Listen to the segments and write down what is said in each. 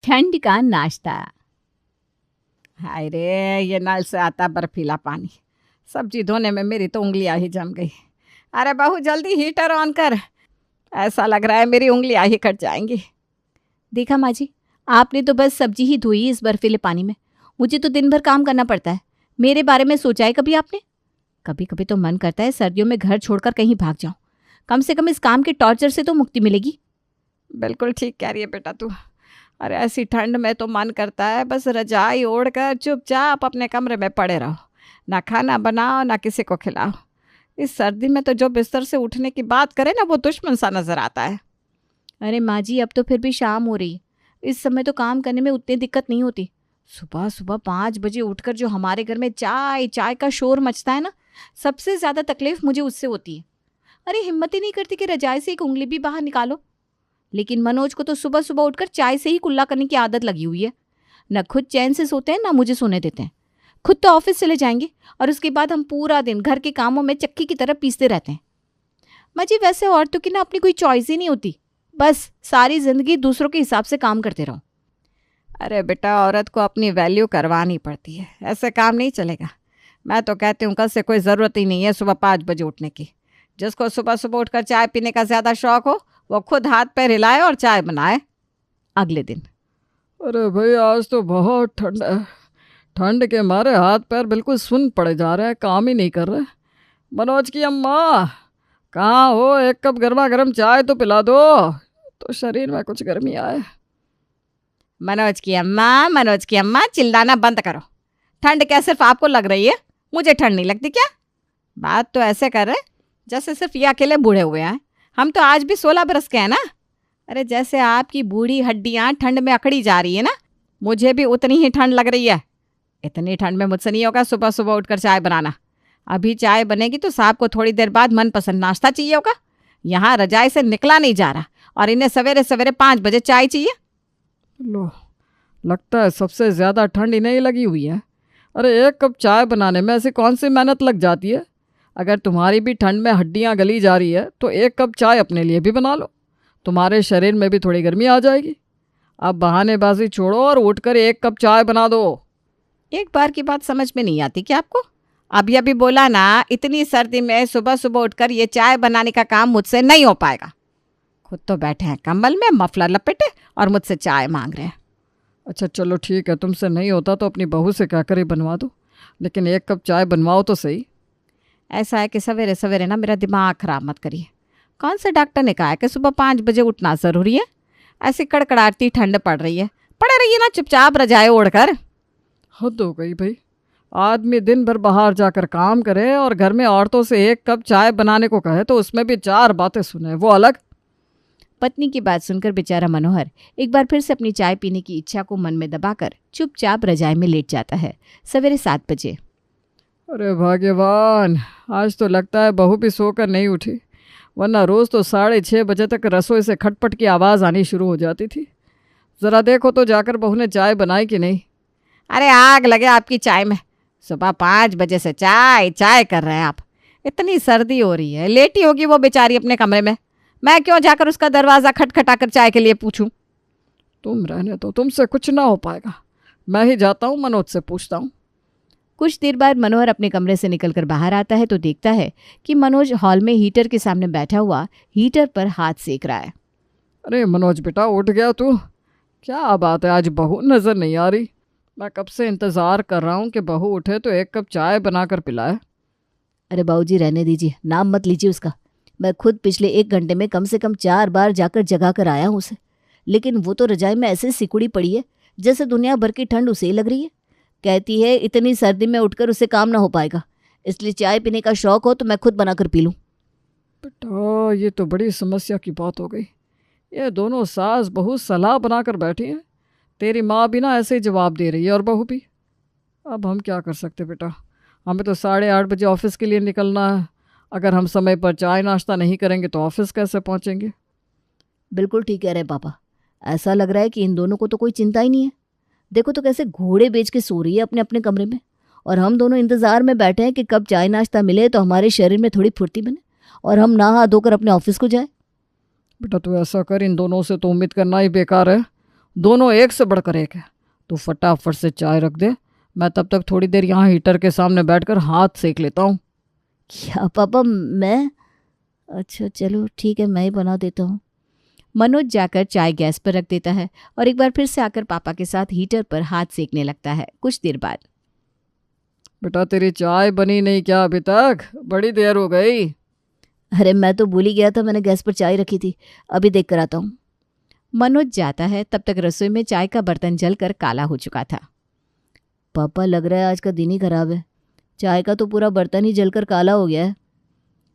ठंड का नाश्ता। हाय रे, ये नल से आता बर्फीला पानी, सब्जी धोने में मेरी तो उंगलियां ही जम गई। अरे बहू जल्दी हीटर ऑन कर, ऐसा लग रहा है मेरी उंगलियां ही कट जाएंगी। देखा माँ जी, आपने तो बस सब्जी ही धोई इस बर्फीले पानी में। मुझे तो दिन भर काम करना पड़ता है। मेरे बारे में सोचा है कभी आपने? कभी कभी तो मन करता है सर्दियों में घर छोड़कर कहीं भाग जाऊं। कम से कम इस काम के टॉर्चर से तो मुक्ति मिलेगी। बिल्कुल ठीक कह रही है बेटा तू। अरे ऐसी ठंड में तो मन करता है बस रजाई ओढ़कर चुपचाप अपने कमरे में पड़े रहो, ना खाना बनाओ ना किसी को खिलाओ। इस सर्दी में तो जो बिस्तर से उठने की बात करे ना, वो दुश्मन सा नजर आता है। अरे माँ जी, अब तो फिर भी शाम हो रही है। इस समय तो काम करने में उतनी दिक्कत नहीं होती। सुबह सुबह 5 बजे उठकर जो हमारे घर में चाय चाय का शोर मचता है ना, सबसे ज़्यादा तकलीफ मुझे उससे होती है। अरे हिम्मत ही नहीं करती कि रजाई से एक उंगली भी बाहर निकालो। लेकिन मनोज को तो सुबह सुबह उठकर चाय से ही कुल्ला करने की आदत लगी हुई है। न खुद चैन से सोते हैं, ना मुझे सोने देते हैं। खुद तो ऑफिस चले जाएंगे और उसके बाद हम पूरा दिन घर के कामों में चक्की की तरह पीसते रहते हैं। माँ जी, वैसे औरतों की ना अपनी कोई चॉइस ही नहीं होती। बस सारी जिंदगी दूसरों के हिसाब से काम करते रहो। अरे बेटा, औरत को अपनी वैल्यू करवानी पड़ती है, ऐसे काम नहीं चलेगा। मैं तो कहती हूँ कल से कोई ज़रूरत ही नहीं है सुबह 5 बजे उठने की। जिसको सुबह सुबह उठकर चाय पीने का ज़्यादा शौक हो, वो खुद हाथ पैर हिलाए और चाय बनाए। अगले दिन, अरे भाई आज तो बहुत ठंड है। ठंड के मारे हाथ पैर बिल्कुल सुन पड़े जा रहे हैं, काम ही नहीं कर रहे। मनोज की अम्मा कहाँ हो? एक कप गर्मा गर्म चाय तो पिला दो, तो शरीर में कुछ गर्मी आए। मनोज की अम्मा चिल्लाना बंद करो। ठंड क्या सिर्फ आपको लग रही है? मुझे ठंड नहीं लगती क्या? बात तो ऐसे कर रहे जैसे सिर्फ ये अकेले बूढ़े हुए हैं। हम तो आज भी 16 बरस के हैं ना। अरे जैसे आपकी बूढ़ी हड्डियां ठंड में अकड़ी जा रही है ना, मुझे भी उतनी ही ठंड लग रही है। इतनी ठंड में मुझसे नहीं होगा सुबह सुबह उठकर चाय बनाना। अभी चाय बनेगी तो साहब को थोड़ी देर बाद मनपसंद नाश्ता चाहिए होगा। यहाँ रजाई से निकला नहीं जा रहा और इन्हें सवेरे सवेरे 5 बजे चाय चाहिए। लो, लगता है सबसे ज़्यादा ठंड इन्हें ही लगी हुई है। अरे एक कप चाय बनाने में ऐसी कौन सी मेहनत लग जाती है? अगर तुम्हारी भी ठंड में हड्डियां गली जा रही है तो एक कप चाय अपने लिए भी बना लो, तुम्हारे शरीर में भी थोड़ी गर्मी आ जाएगी। अब बहानेबाजी छोड़ो और उठकर एक कप चाय बना दो। एक बार की बात समझ में नहीं आती क्या आपको? अभी बोला ना, इतनी सर्दी में सुबह सुबह उठकर ये चाय बनाने का काम मुझसे नहीं हो पाएगा। खुद तो बैठे हैं कंबल में मफलर लपेटे और मुझसे चाय मांग रहे हैं। अच्छा चलो ठीक है, तुमसे नहीं होता तो अपनी बहू से कहकर ही बनवा दो, लेकिन एक कप चाय बनवाओ तो सही। ऐसा है कि सवेरे सवेरे ना मेरा दिमाग खराब मत करिए। कौन से डॉक्टर ने कहा है कि सुबह 5 बजे उठना ज़रूरी है? ऐसी कड़कड़ाती ठंड पड़ रही है, पड़े रहिए ना चुपचाप रजाई ओढ़कर। हद हो गई भाई। आदमी दिन भर बाहर जाकर काम करे और घर में औरतों से एक कप चाय बनाने को कहे तो उसमें भी 4 बातें सुने, वो अलग। पत्नी की बात सुनकर बेचारा मनोहर एक बार फिर से अपनी चाय पीने की इच्छा को मन में दबाकर चुपचाप रजाई में लेट जाता है। सवेरे 7 बजे। अरे भाग्यवान, आज तो लगता है बहू भी सोकर नहीं उठी, वरना रोज़ तो 6:30 बजे तक रसोई से खटपट की आवाज़ आनी शुरू हो जाती थी। ज़रा देखो तो जाकर बहू ने चाय बनाई कि नहीं। अरे आग लगे आपकी चाय में, सुबह 5 बजे से चाय चाय कर रहे हैं आप। इतनी सर्दी हो रही है, लेटी होगी वो बेचारी अपने कमरे में। मैं क्यों जाकर उसका दरवाज़ा खटखटाकर चाय के लिए पूछूं? तुम रहने तो, तुमसे कुछ ना हो पाएगा। मैं ही जाता हूँ, मनोज से पूछता हूँ। कुछ देर बाद मनोहर अपने कमरे से निकलकर बाहर आता है तो देखता है कि मनोज हॉल में हीटर के सामने बैठा हुआ हीटर पर हाथ सेक रहा है। अरे मनोज बेटा, उठ गया तू? क्या बात है, आज बहू नज़र नहीं आ रही। मैं कब से इंतज़ार कर रहा हूँ कि बहू उठे तो एक कप चाय बनाकर पिलाए। अरे बाबूजी रहने दीजिए, नाम मत लीजिए उसका। मैं खुद पिछले 1 घंटे में कम से कम 4 बार जाकर जगा कर आया हूँ उसे, लेकिन वो तो रजाई में ऐसे सिकुड़ी पड़ी है जैसे दुनिया भर की ठंड उसे ही लग रही है। कहती है इतनी सर्दी में उठकर उसे काम ना हो पाएगा, इसलिए चाय पीने का शौक हो तो मैं खुद बनाकर पी लूँ। बेटा ये तो बड़ी समस्या की बात हो गई। ये दोनों सास बहू सलाह बनाकर बैठी हैं। तेरी माँ भी ना ऐसे ही जवाब दे रही है और बहू भी। अब हम क्या कर सकते बेटा, हमें तो 8:30 बजे ऑफिस के लिए निकलना है। अगर हम समय पर चाय नाश्ता नहीं करेंगे तो ऑफिस कैसे पहुँचेंगे? बिल्कुल ठीक कह रहे पापा। ऐसा लग रहा है कि इन दोनों को तो कोई चिंता ही नहीं है। देखो तो कैसे घोड़े बेच के सो रही है अपने अपने कमरे में, और हम दोनों इंतजार में बैठे हैं कि कब चाय नाश्ता मिले तो हमारे शरीर में थोड़ी फुर्ती बने और हम नहा धोकर अपने ऑफिस को जाए। बेटा तू ऐसा कर, इन दोनों से तो उम्मीद करना ही बेकार है। दोनों एक से बढ़कर एक है। तू फटाफट से चाय रख दे, मैं तब तक थोड़ी देर यहाँ हीटर के सामने बैठकर हाथ सेक लेता हूँ। क्या पापा, मैं? अच्छा चलो ठीक है, मैं ही बना देता हूँ। मनोज जाकर चाय गैस पर रख देता है और एक बार फिर से आकर पापा के साथ हीटर पर हाथ सेकने लगता है। कुछ देर बाद, बेटा तेरी चाय बनी नहीं क्या अभी तक? बड़ी देर हो गई। अरे मैं तो भूल ही गया था, मैंने गैस पर चाय रखी थी, अभी देख कर आता हूँ। मनोज जाता है, तब तक रसोई में चाय का बर्तन जलकर काला हो चुका था। पापा लग रहा है आज का दिन ही खराब है, चाय का तो पूरा बर्तन ही जलकर काला हो गया है।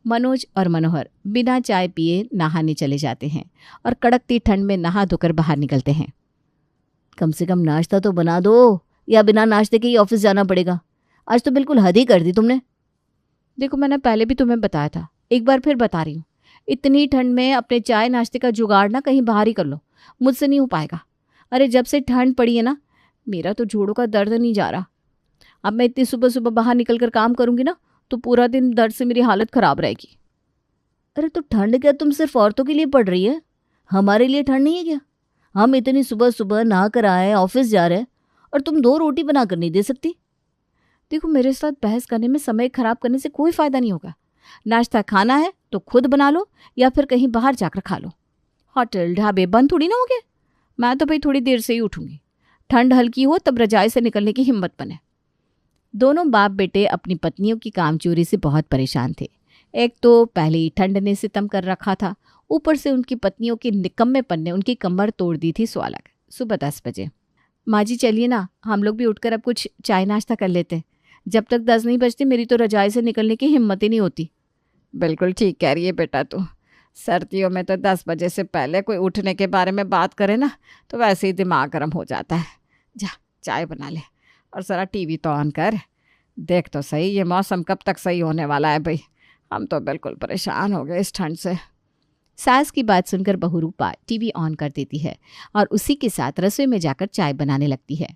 मनोज और मनोहर बिना चाय पिए नहाने चले जाते हैं और कड़कती ठंड में नहा धोकर बाहर निकलते हैं। कम से कम नाश्ता तो बना दो, या बिना नाश्ते के ही ऑफिस जाना पड़ेगा। आज तो बिल्कुल हद ही कर दी तुमने। देखो मैंने पहले भी तुम्हें बताया था, एक बार फिर बता रही हूँ, इतनी ठंड में अपने चाय नाश्ते का जुगाड़ ना कहीं बाहर ही कर लो, मुझसे नहीं हो पाएगा। अरे जब से ठंड पड़ी है ना, मेरा तो जोड़ों का दर्द नहीं जा रहा। अब मैं इतनी सुबह सुबह बाहर निकल कर काम करूँगी ना, तो पूरा दिन दर्द से मेरी हालत ख़राब रहेगी। अरे तो ठंड क्या तुम सिर्फ औरतों के लिए पड़ रही है, हमारे लिए ठंड नहीं है क्या? हम इतनी सुबह सुबह नहा कर आए, ऑफिस जा रहे हैं, और तुम 2 रोटी बना कर नहीं दे सकती? देखो मेरे साथ बहस करने में समय खराब करने से कोई फ़ायदा नहीं होगा। नाश्ता खाना है तो खुद बना लो या फिर कहीं बाहर जाकर खा लो। होटल ढाबे बंद थोड़ी ना हो गए। मैं तो भाई थोड़ी देर से ही उठूंगी, ठंड हल्की हो तब रजाई से निकलने की हिम्मत बने। दोनों बाप बेटे अपनी पत्नियों की कामचोरी से बहुत परेशान थे। एक तो पहले ही ठंड ने सितम कर रखा था, ऊपर से उनकी पत्नियों के निकम्मेपन ने उनकी कमर तोड़ दी थी। स्वालक सुबह 10 बजे। माँ जी चलिए ना, हम लोग भी उठकर अब कुछ चाय नाश्ता कर लेते हैं। जब तक 10 नहीं बजती मेरी तो रजाई से निकलने की हिम्मत ही नहीं होती। बिल्कुल ठीक कह रही है बेटा तू। सर्दियों में तो 10 बजे से पहले कोई उठने के बारे में बात करे ना तो वैसे ही दिमाग गर्म हो जाता है। जा चाय बना ले और ज़रा टीवी तो ऑन कर। देख तो सही ये मौसम कब तक सही होने वाला है भाई, हम तो बिल्कुल परेशान हो गए इस ठंड से। सास की बात सुनकर बहू रूपा टीवी ऑन कर देती है और उसी के साथ रसोई में जाकर चाय बनाने लगती है।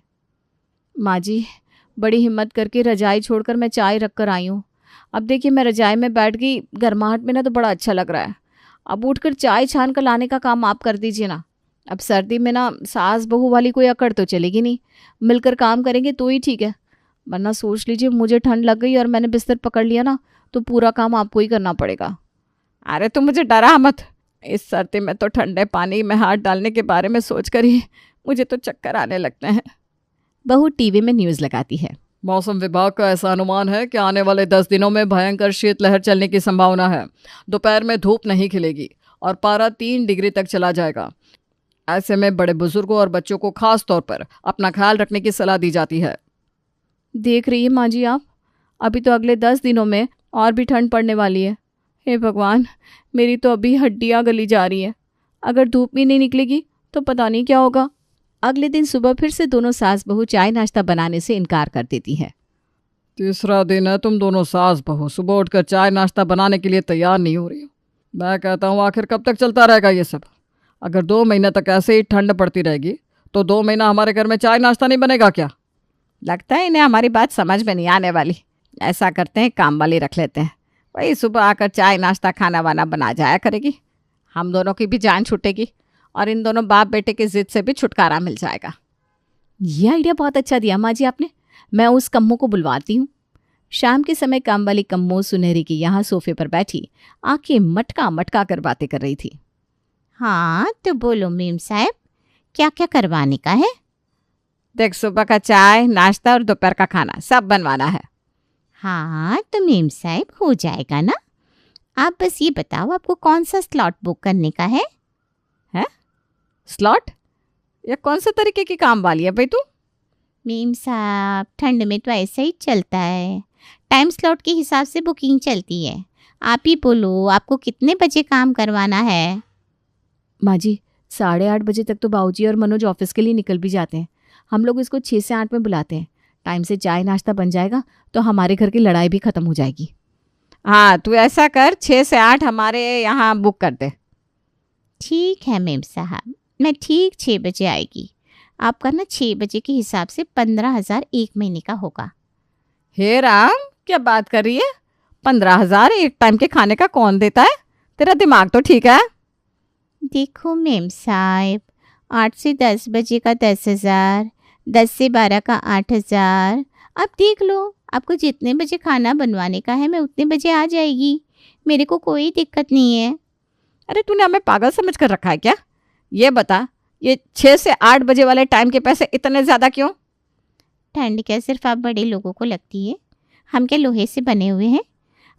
माँ जी बड़ी हिम्मत करके रजाई छोड़कर मैं चाय रख कर आई हूँ। अब देखिए मैं रजाई में बैठ गई, गर्माहट में ना तो बड़ा अच्छा लग रहा है। अब उठकर चाय छान कर लाने का काम आप कर दीजिए ना। अब सर्दी में ना सास बहू वाली कोई अकड़ तो चलेगी नहीं, मिलकर काम करेंगे तो ही ठीक है, वरना सोच लीजिए मुझे ठंड लग गई और मैंने बिस्तर पकड़ लिया ना तो पूरा काम आपको ही करना पड़ेगा। अरे तुम मुझे डरा मत, इस सर्दी में तो ठंडे पानी में हाथ डालने के बारे में सोचकर ही मुझे तो चक्कर आने लगते हैं। बहू टीवी में न्यूज़ लगाती है। मौसम विभाग का ऐसा अनुमान है कि आने वाले 10 दिनों में भयंकर शीतलहर चलने की संभावना है। दोपहर में धूप नहीं खिलेगी और पारा 3 डिग्री तक चला जाएगा। ऐसे में बड़े बुजुर्गों और बच्चों को खास तौर पर अपना ख्याल रखने की सलाह दी जाती है। देख रही है माँ जी आप, अभी तो अगले 10 दिनों में और भी ठंड पड़ने वाली है। हे भगवान, मेरी तो अभी हड्डियाँ गली जा रही है। अगर धूप भी नहीं निकलेगी तो पता नहीं क्या होगा। अगले दिन सुबह फिर से दोनों सास बहू चाय नाश्ता बनाने से इनकार कर देती है। तीसरा दिन है तुम दोनों सास बहू सुबह उठकर चाय नाश्ता बनाने के लिए तैयार नहीं हो रही हो। मैं कहता हूँ आखिर कब तक चलता रहेगा ये सब? अगर 2 महीने तक ऐसे ही ठंड पड़ती रहेगी तो 2 महीना हमारे घर में चाय नाश्ता नहीं बनेगा क्या? लगता है इन्हें हमारी बात समझ में नहीं आने वाली। ऐसा करते हैं, काम वाली रख लेते हैं, वही सुबह आकर चाय नाश्ता खाना वाना बना जाया करेगी। हम दोनों की भी जान छूटेगी और इन दोनों बाप बेटे की जिद से भी छुटकारा मिल जाएगा। यह आइडिया बहुत अच्छा दिया माँ जी आपने, मैं उस कम्मो को बुलवाती हूँ। शाम के समय काम वाली कम्मो सुनहरी की यहाँ सोफे पर बैठी आंखें मटका मटका कर बातें कर रही थी। हाँ तो बोलो मेम साहब, क्या क्या करवाने का है? देख सुबह का चाय नाश्ता और दोपहर का खाना सब बनवाना है। हाँ तो मेम साहब हो जाएगा ना, आप बस ये बताओ आपको कौन सा स्लॉट बुक करने का है? स्लॉट? ये कौन से तरीके की काम वाली है भाई तू? मेम साहब ठंड में तो ऐसा ही चलता है, टाइम स्लॉट के हिसाब से बुकिंग चलती है। आप ही बोलो आपको कितने बजे काम करवाना है? माँ जी 8:30 बजे तक तो बाबूजी और मनोज ऑफिस के लिए निकल भी जाते हैं। हम लोग इसको 6 से 8 में बुलाते हैं। टाइम से चाय नाश्ता बन जाएगा तो हमारे घर की लड़ाई भी ख़त्म हो जाएगी। हाँ तू ऐसा कर, 6 से 8 हमारे यहाँ बुक कर दे। ठीक है मेम साहब, मैं ठीक 6 बजे आएगी। आपका ना 6 बजे के हिसाब से 15,000 1 महीने का होगा। हे राम, क्या बात कर रही है? 15,000 एक टाइम के खाने का कौन देता है? तेरा दिमाग तो ठीक है? देखो मेम साहब, 8 से 10 बजे का 10,000, 10 से 12 का 8,000। आप देख लो, आपको जितने बजे खाना बनवाने का है मैं उतने बजे आ जाएगी, मेरे को कोई दिक्कत नहीं है। अरे तूने हमें पागल समझ कर रखा है क्या? ये बता, ये 6 से 8 बजे वाले टाइम के पैसे इतने ज़्यादा क्यों? ठंड क्या सिर्फ आप बड़े लोगों को लगती है? हम क्या लोहे से बने हुए हैं?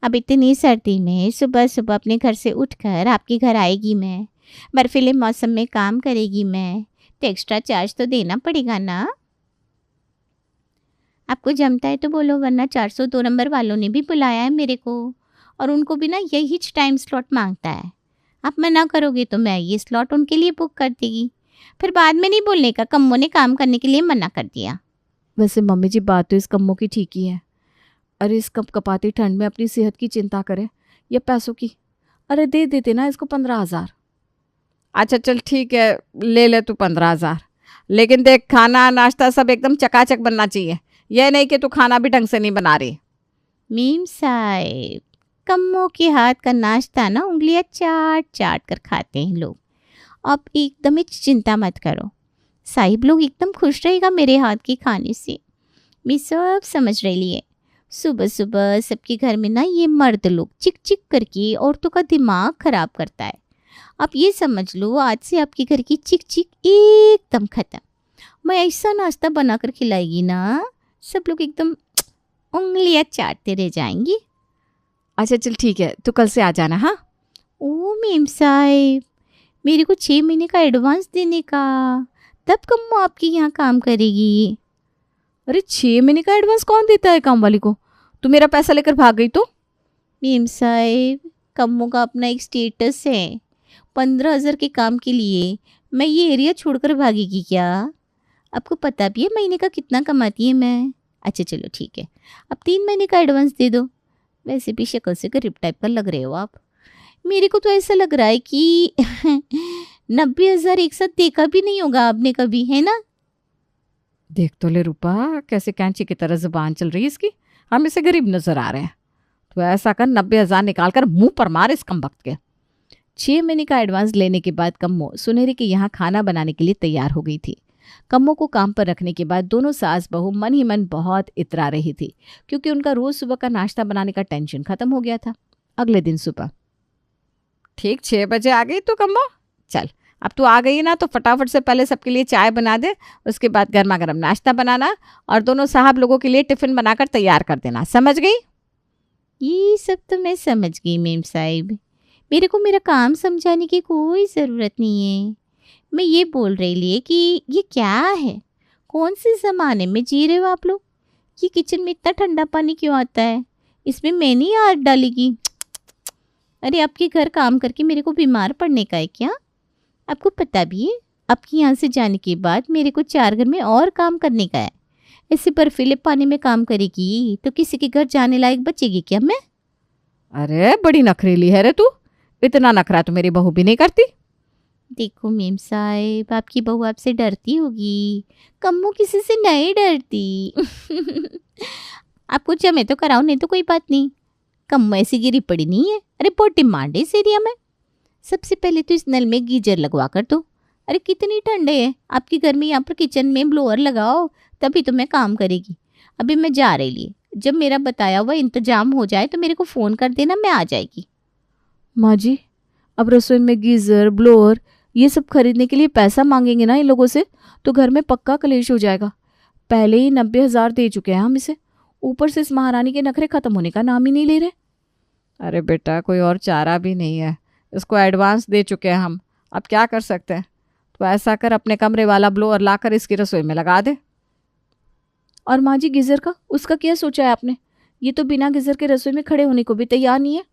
अब इतनी सर्दी में सुबह सुबह अपने घर से उठकर आपके घर आएगी मैं, बर्फीले मौसम में काम करेगी मैं, तो एक्स्ट्रा चार्ज तो देना पड़ेगा ना। आपको जमता है तो बोलो, वरना 402 नंबर वालों ने भी बुलाया है मेरे को, और उनको भी ना यही टाइम स्लॉट मांगता है। आप मना करोगे तो मैं ये स्लॉट उनके लिए बुक कर देगी, फिर बाद में नहीं बोलने का कम्मो ने काम करने के लिए मना कर दिया। वैसे मम्मी जी बात तो इस कम्मों की ठीक ही है। अरे इस कपकपाती ठंड में अपनी सेहत की चिंता करे या पैसों की? अरे दे देते ना इसको 15,000। अच्छा चल ठीक है, ले ले तू 15,000, लेकिन देख खाना नाश्ता सब एकदम चकाचक बनना चाहिए। यह नहीं कि तू खाना भी ढंग से नहीं बना रही। मीम साहब, कम्मो के हाथ का नाश्ता ना उंगलियां चाट चाट कर खाते हैं लोग। आप एकदम ही चिंता मत करो, साहिब लोग एकदम खुश रहेगा मेरे हाथ के खाने से। मैं सब समझ रही है। सुबह सुबह सबके घर में ना ये मर्द लोग चिक चिक करके औरतों का दिमाग खराब करता है। आप ये समझ लो, आज से आपके घर की चिक चिक एकदम खत्म। मैं ऐसा नाश्ता बनाकर खिलाएगी ना, सब लोग एकदम उंगलियां चाटते रह जाएंगी। अच्छा चल ठीक है, तू कल से आ जाना। हाँ ओ मीम साहिब, मेरे को 6 महीने का एडवांस देने का, तब कम्मो आपके यहाँ काम करेगी। अरे 6 महीने का एडवांस कौन देता है काम वाली को? तू मेरा पैसा लेकर भाग गई तो? मीम साहिब, कम्मो का अपना एक स्टेटस है। 15,000 के काम के लिए मैं ये एरिया छोड़कर भागेगी क्या? आपको पता भी है महीने का कितना कमाती है मैं। अच्छा चलो ठीक है, अब 3 महीने का एडवांस दे दो। वैसे भी शक्ल से गरीब टाइप का लग रहे हो आप। मेरे को तो ऐसा लग रहा है कि 90,000 एक साथ देखा भी नहीं होगा आपने कभी, है ना? देख तो ले रूपा, कैसे कैंची की तरह जुबान चल रही है इसकी। हम इसे गरीब नजर आ रहे हैं। तो ऐसा कर 90,000 निकाल कर मुंह पर मार इस कमबख्त के। 6 महीने का एडवांस लेने के बाद कम्मो सुनहरे के यहाँ खाना बनाने के लिए तैयार हो गई थी। कम्मो को काम पर रखने के बाद दोनों सास बहू मन ही मन बहुत इतरा रही थी, क्योंकि उनका रोज सुबह का नाश्ता बनाने का टेंशन खत्म हो गया था। अगले दिन सुबह ठीक 6 बजे आ गई तू कम्मो। चल अब तू आ गई ना, तो फटाफट से पहले सबके लिए चाय बना दे, उसके बाद गर्मा गर्म नाश्ता बनाना, और दोनों साहब लोगों के लिए टिफिन बनाकर तैयार कर देना। समझ गई? ये सब तो मैं समझ गई मीम साहिब, मेरे को मेरा काम समझाने की कोई ज़रूरत नहीं है। मैं ये बोल रही लिए कि ये क्या है, कौन से ज़माने में जी रहे हो आप लोग? ये किचन में इतना ठंडा पानी क्यों आता है? इसमें मैं नहीं हाथ डालेगी। अरे आपके घर काम करके मेरे को बीमार पड़ने का है क्या? आपको पता भी है आपके यहाँ से जाने के बाद मेरे को 4 घर में और काम करने का है। ऐसे बर्फीले पानी में काम करेगी तो किसी के घर जाने लायक बचेगी क्या मैं? अरे बड़ी नखरेली है रे तू, इतना नखरा तो मेरी बहू भी नहीं करती। देखो मीम साहिब, आपकी बहू आपसे डरती होगी, कम्मो किसी से नहीं डरती। आपको जमे तो कराओ, नहीं तो कोई बात नहीं। कम्मो ऐसी गिरी पड़ी नहीं है। अरे बहुत डिमांड है इस एरिया में। सबसे पहले तो इस नल में गीजर लगवा कर दो। अरे कितनी ठंडे है आपके घर में, यहाँ पर किचन में ब्लोअर लगाओ, तभी तो मैं काम करेगी। अभी मैं जा रही लिए, जब मेरा बताया हुआ इंतजाम हो जाए तो मेरे को फ़ोन कर देना, मैं आ जाएगी। माँ जी, अब रसोई में गीज़र ब्लोअर ये सब खरीदने के लिए पैसा मांगेंगे ना इन लोगों से, तो घर में पक्का कलेश हो जाएगा। पहले ही 90,000 दे चुके हैं हम इसे, ऊपर से इस महारानी के नखरे खत्म होने का नाम ही नहीं ले रहे। अरे बेटा, कोई और चारा भी नहीं है, इसको एडवांस दे चुके हैं हम, अब क्या कर सकते हैं। तो ऐसा कर, अपने कमरे वाला ब्लोअर लाकर इसकी रसोई में लगा दे। और माँ जी गीज़र का, उसका क्या सोचा है आपने? ये तो बिना गीज़र के रसोई में खड़े होने को भी तैयार नहीं है।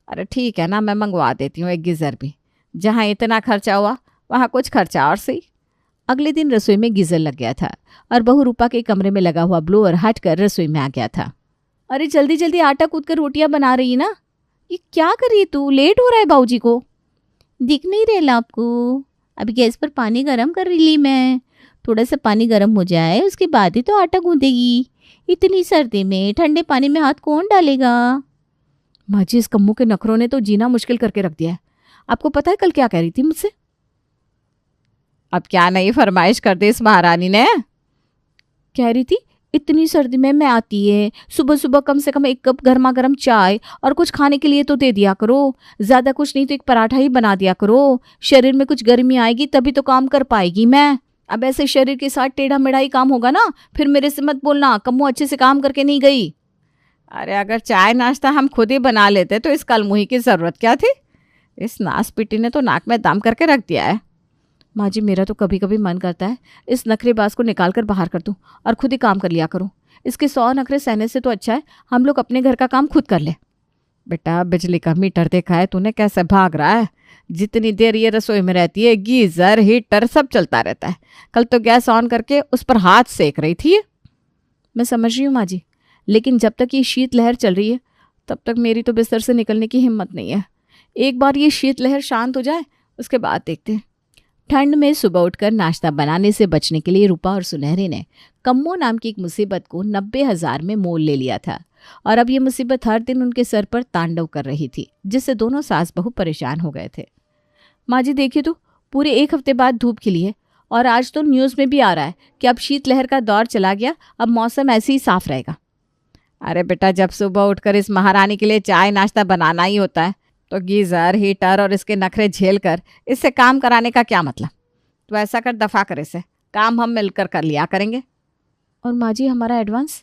अरे ठीक है ना, मैं मंगवा देती हूँ एक गीज़र भी। जहाँ इतना खर्चा हुआ वहाँ कुछ खर्चा और सही। अगले दिन रसोई में गीज़र लग गया था और बहू रूपा के कमरे में लगा हुआ ब्लोअर हटकर रसोई में आ गया था। अरे जल्दी जल्दी आटा कूद कर रोटियां बना रही है ना, ये क्या कर रही है तू? लेट हो रहा है बाबूजी को। दिख नहीं रहा आपको? अभी गैस पर पानी गरम कर रही ली मैं, थोड़ा सा पानी गरम हो जाए उसके बाद ही तो आटा गूंदेगी। इतनी सर्दी में ठंडे पानी में हाथ कौन डालेगा? माँ जी, इस कम्मू के नखरों ने तो जीना मुश्किल करके रख दिया है। आपको पता है कल क्या कह रही थी मुझसे? अब क्या नई फरमाइश कर दी इस महारानी ने? कह रही थी इतनी सर्दी में मैं आती है, सुबह सुबह कम से कम 1 कप गर्मा गर्म चाय और कुछ खाने के लिए तो दे दिया करो, ज़्यादा कुछ नहीं तो 1 पराठा ही बना दिया करो, शरीर में कुछ गर्मी आएगी तभी तो काम कर पाएगी मैं। अब ऐसे शरीर के साथ टेढ़ा मेढ़ा ही काम होगा ना, फिर मेरे से मत बोलना कम्मो अच्छे से काम करके नहीं गई। अरे अगर चाय नाश्ता हम खुद ही बना लेते तो इस कलमुही की ज़रूरत क्या थी? इस नास पिटी ने तो नाक में दम करके रख दिया है। माँ जी मेरा तो कभी कभी मन करता है इस नखरेबाज को निकाल कर बाहर कर दूं और खुद ही काम कर लिया करूं। इसके 100 नखरे सहने से तो अच्छा है हम लोग अपने घर का काम खुद कर ले। बेटा बिजली का मीटर देखा है तूने कैसे भाग रहा है? जितनी देर ये रसोई में रहती है गीज़र हीटर सब चलता रहता है। कल तो गैस ऑन करके उस पर हाथ सेक रही थी। मैं समझ रही हूँ माँ जी, लेकिन जब तक ये शीत लहर चल रही है तब तक मेरी तो बिस्तर से निकलने की हिम्मत नहीं है। एक बार ये शीत लहर शांत हो जाए उसके बाद देखते हैं। ठंड में सुबह उठकर नाश्ता बनाने से बचने के लिए रूपा और सुनहरे ने कम्मो नाम की एक मुसीबत को 90,000 में मोल ले लिया था और अब ये मुसीबत हर दिन उनके सर पर तांडव कर रही थी, जिससे दोनों सास बहू परेशान हो गए थे। माँ जी देखिए तो पूरे 1 हफ्ते बाद धूप खिली है और आज तो न्यूज़ में भी आ रहा है कि अब शीतलहर का दौर चला गया, अब मौसम ऐसे ही साफ रहेगा। अरे बेटा जब सुबह उठकर इस महारानी के लिए चाय नाश्ता बनाना ही होता है तो गीज़र हीटर और इसके नखरे झेल कर इससे काम कराने का क्या मतलब? तो ऐसा कर दफ़ा कर इसे, काम हम मिलकर कर लिया करेंगे। और माँ जी हमारा एडवांस?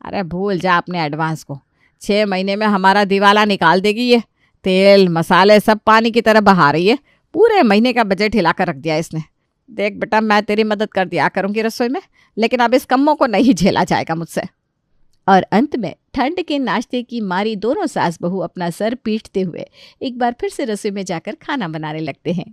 अरे भूल जा अपने एडवांस को, 6 महीने में हमारा दिवाला निकाल देगी ये। तेल मसाले सब पानी की तरह बहा रही है, पूरे महीने का बजट हिला कर रख दिया इसने। देख बेटा मैं तेरी मदद कर दिया करूँगी रसोई में, लेकिन अब इस कम्मों को नहीं झेला जाएगा मुझसे। और अंत में ठंड के नाश्ते की मारी दोनों सास बहू अपना सर पीटते हुए एक बार फिर से रसोई में जाकर खाना बनाने लगते हैं।